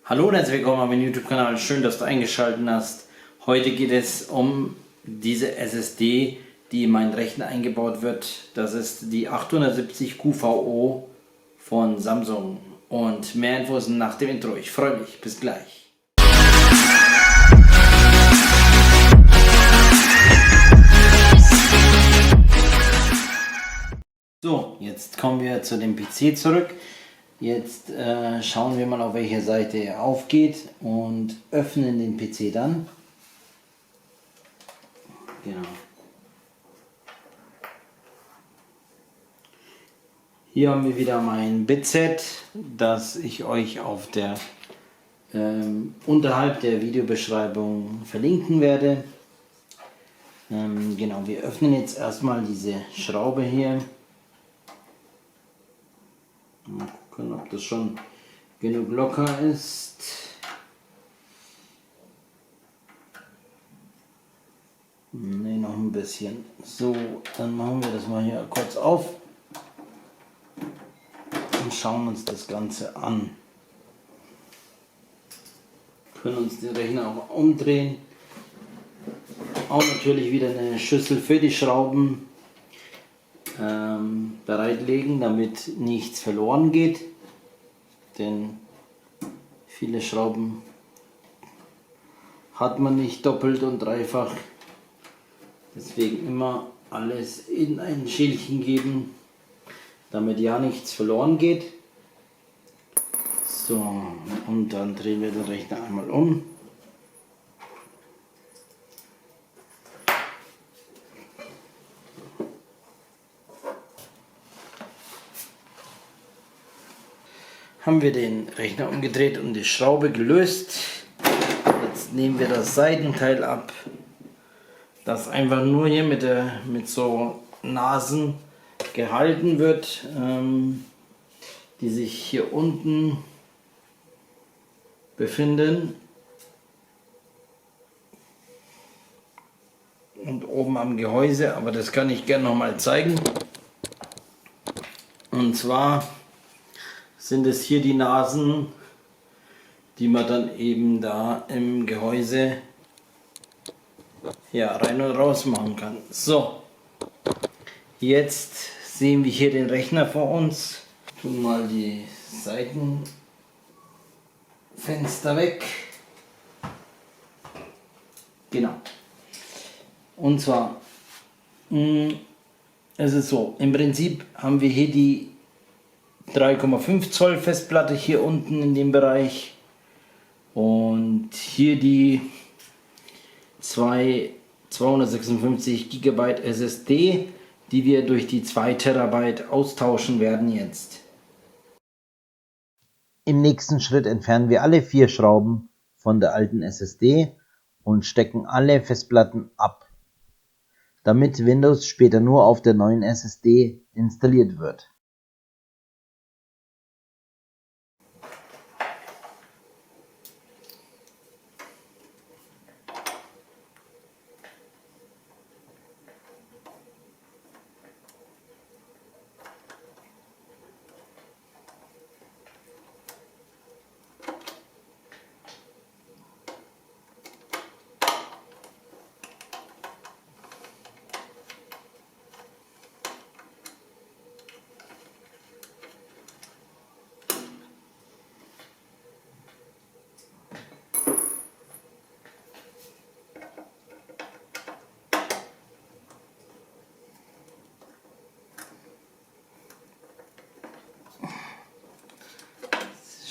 Hallo und herzlich willkommen auf meinem YouTube-Kanal. Schön, dass du eingeschaltet hast. Heute geht es um diese SSD, die in meinen Rechner eingebaut wird. Das ist die 870 QVO von Samsung. Und mehr Infos nach dem Intro. Ich freue mich. Bis gleich. So, jetzt kommen wir zu dem PC zurück. Jetzt schauen wir mal, auf welcher Seite er aufgeht und öffnen den PC dann. Genau. Hier haben wir wieder mein Bitset, das ich euch auf der unterhalb der Videobeschreibung verlinken werde. Genau, wir öffnen jetzt erstmal diese Schraube hier. Mal gucken, ob das schon genug locker ist. Ne, noch ein bisschen. So, dann machen wir das mal hier kurz auf und schauen uns das Ganze an. Können uns den Rechner auch umdrehen. Auch natürlich wieder eine Schüssel für die Schrauben bereitlegen, damit nichts verloren geht. Denn viele Schrauben hat man nicht doppelt und dreifach. Deswegen immer alles in ein Schälchen geben, damit ja nichts verloren geht. So, und dann drehen wir den Rechner einmal um. Haben wir den Rechner umgedreht und die Schraube gelöst. Jetzt nehmen wir das Seitenteil ab, das einfach nur hier mit so Nasen gehalten wird, die sich hier unten befinden und oben am Gehäuse, aber das kann ich gerne noch mal zeigen. Und zwar sind es hier die Nasen, die man dann eben da im Gehäuse rein und raus machen kann. So, jetzt sehen wir hier den Rechner vor uns. Tun mal die Seitenfenster weg. Genau. Und zwar, es ist so, im Prinzip haben wir hier die 3,5 Zoll Festplatte hier unten in dem Bereich und hier die 256 GB SSD, die wir durch die 2 Terabyte austauschen werden jetzt. Im nächsten Schritt entfernen wir alle 4 Schrauben von der alten SSD und stecken alle Festplatten ab, damit Windows später nur auf der neuen SSD installiert wird.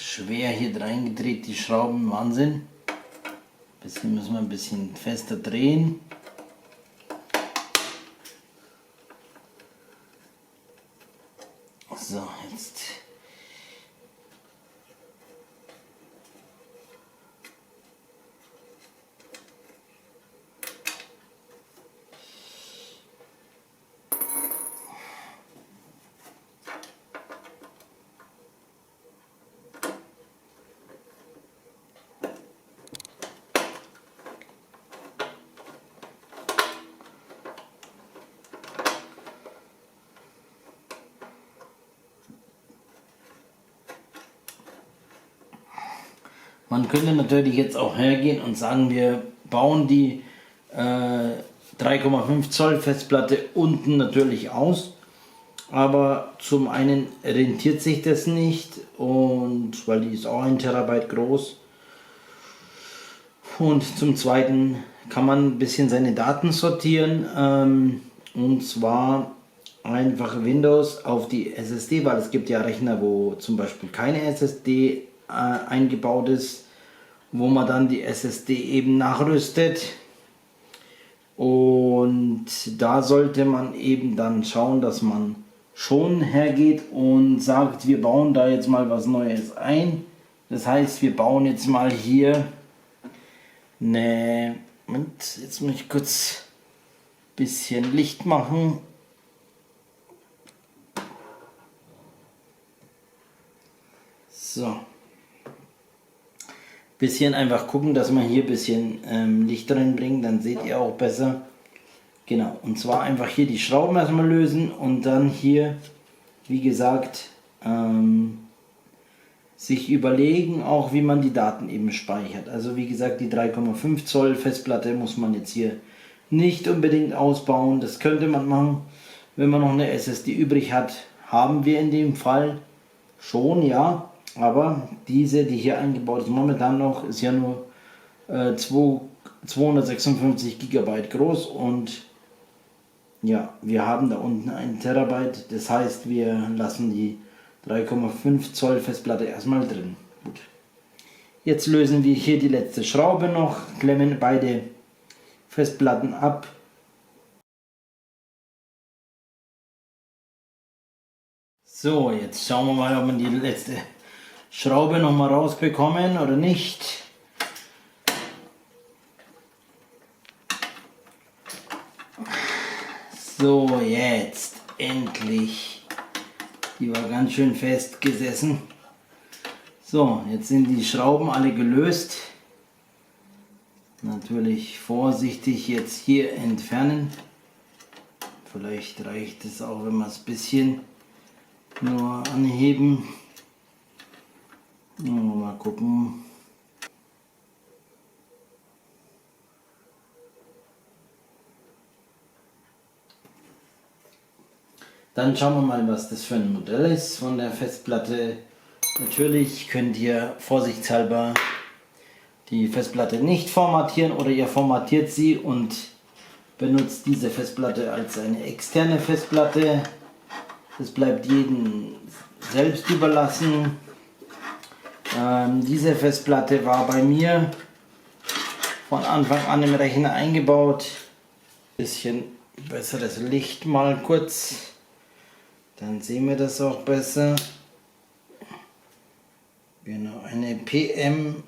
Schwer hier reingedreht, die Schrauben, Wahnsinn. Bisschen müssen wir ein bisschen fester drehen. So, jetzt. Man könnte natürlich jetzt auch hergehen und sagen, wir bauen die 3,5 Zoll Festplatte unten natürlich aus. Aber zum einen rentiert sich das nicht, und weil die ist auch 1 Terabyte groß. Und zum zweiten kann man ein bisschen seine Daten sortieren, und zwar einfach Windows auf die SSD, weil es gibt ja Rechner, wo zum Beispiel keine SSD eingebaut ist, wo man dann die SSD eben nachrüstet. Und da sollte man eben dann schauen, dass man schon hergeht und sagt, wir bauen da jetzt mal was Neues ein. Das heißt, wir bauen jetzt mal hier eine... Moment, jetzt muss ich kurz ein bisschen Licht machen. So. Bisschen einfach gucken, dass man hier ein bisschen Licht reinbringt, dann seht ihr auch besser. Genau, und zwar einfach hier die Schrauben erstmal lösen und dann hier, wie gesagt, sich überlegen auch, wie man die Daten eben speichert. Also wie gesagt, die 3,5 Zoll Festplatte muss man jetzt hier nicht unbedingt ausbauen. Das könnte man machen, wenn man noch eine SSD übrig hat. Haben wir in dem Fall schon, ja. Aber diese, die hier eingebaut ist, momentan noch, ist ja nur 256 GB groß, und ja, wir haben da unten 1 Terabyte. Das heißt, wir lassen die 3,5 Zoll Festplatte erstmal drin. Gut. Jetzt lösen wir hier die letzte Schraube noch, klemmen beide Festplatten ab. So, jetzt schauen wir mal, ob wir die letzte Schraube noch mal rausbekommen oder nicht. So, jetzt endlich. Die war ganz schön fest gesessen. So, jetzt sind die Schrauben alle gelöst. Natürlich vorsichtig jetzt hier entfernen. Vielleicht reicht es auch, wenn wir es ein bisschen nur anheben. Mal gucken. Dann schauen wir mal, was das für ein Modell ist von der Festplatte. Natürlich könnt ihr vorsichtshalber die Festplatte nicht formatieren, oder ihr formatiert sie und benutzt diese Festplatte als eine externe Festplatte. Das bleibt jedem selbst überlassen. Diese Festplatte war bei mir von Anfang an im Rechner eingebaut. Bisschen besseres Licht mal kurz, dann sehen wir das auch besser. Genau, eine PM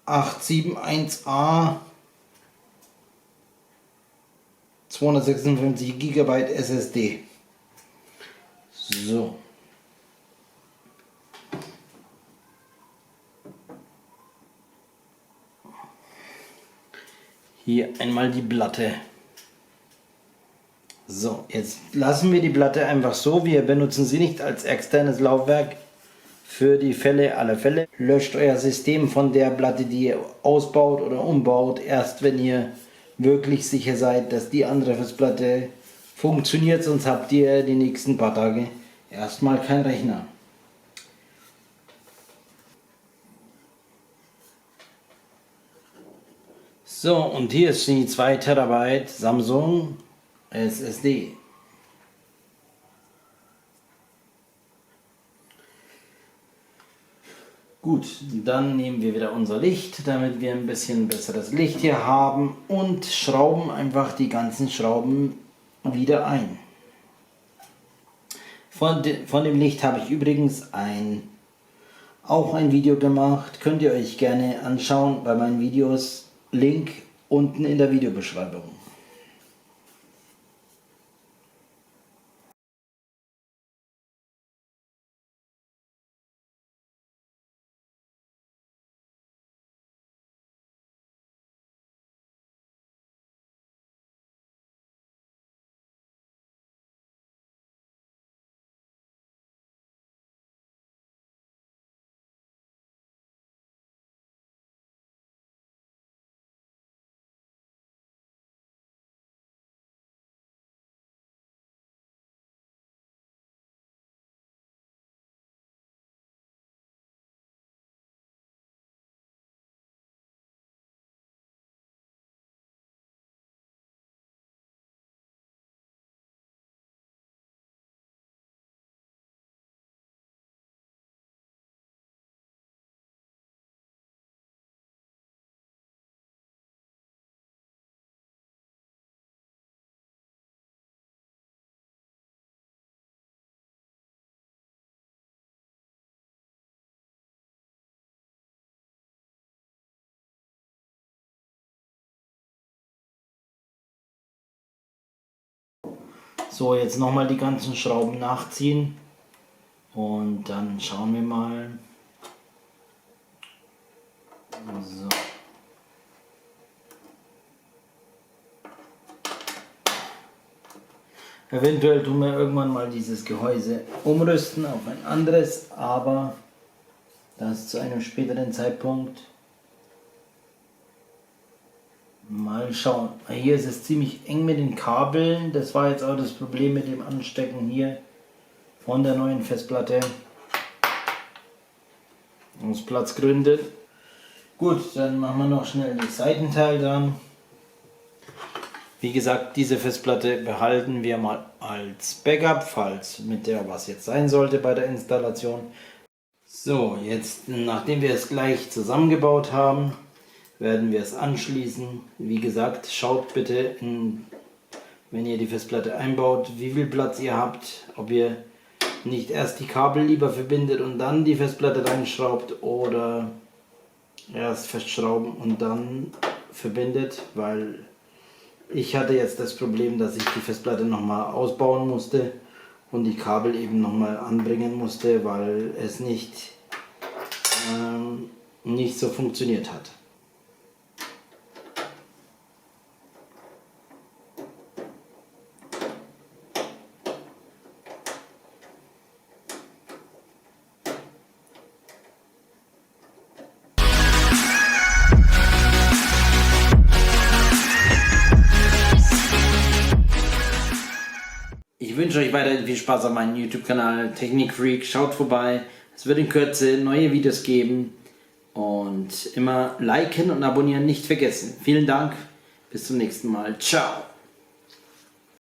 871A 256 GB SSD. So. Hier einmal die Platte. So, jetzt lassen wir die Platte einfach so. Wir benutzen sie nicht als externes Laufwerk. Für die Fälle aller Fälle löscht euer System von der Platte, die ihr ausbaut oder umbaut, erst wenn ihr wirklich sicher seid, dass die andere Festplatte funktioniert, sonst habt ihr die nächsten paar Tage erstmal keinen Rechner. So, und hier ist die 2 Terabyte Samsung SSD. Gut, dann nehmen wir wieder unser Licht, damit wir ein bisschen besseres Licht hier haben, und schrauben einfach die ganzen Schrauben wieder ein. Von dem Licht habe ich übrigens auch ein Video gemacht, könnt ihr euch gerne anschauen bei meinen Videos, Link unten in der Videobeschreibung. So, jetzt nochmal die ganzen Schrauben nachziehen und dann schauen wir mal. So. Eventuell tun wir irgendwann mal dieses Gehäuse umrüsten auf ein anderes, aber das zu einem späteren Zeitpunkt. Mal schauen. Hier ist es ziemlich eng mit den Kabeln. Das war jetzt auch das Problem mit dem Anstecken hier von der neuen Festplatte. Aus Platzgründen. Gut, dann machen wir noch schnell das Seitenteil dran. Wie gesagt, diese Festplatte behalten wir mal als Backup, falls mit der was jetzt sein sollte bei der Installation. So, jetzt nachdem wir es gleich zusammengebaut haben, werden wir es anschließen. Wie gesagt, schaut bitte, wenn ihr die Festplatte einbaut, wie viel Platz ihr habt, ob ihr nicht erst die Kabel lieber verbindet und dann die Festplatte reinschraubt oder erst festschrauben und dann verbindet, weil ich hatte jetzt das Problem, dass ich die Festplatte nochmal ausbauen musste und die Kabel eben nochmal anbringen musste, weil es nicht so funktioniert hat. Ich wünsche euch weiterhin viel Spaß auf meinem YouTube-Kanal Technik Freak. Schaut vorbei. Es wird in Kürze neue Videos geben. Und immer liken und abonnieren nicht vergessen. Vielen Dank. Bis zum nächsten Mal. Ciao.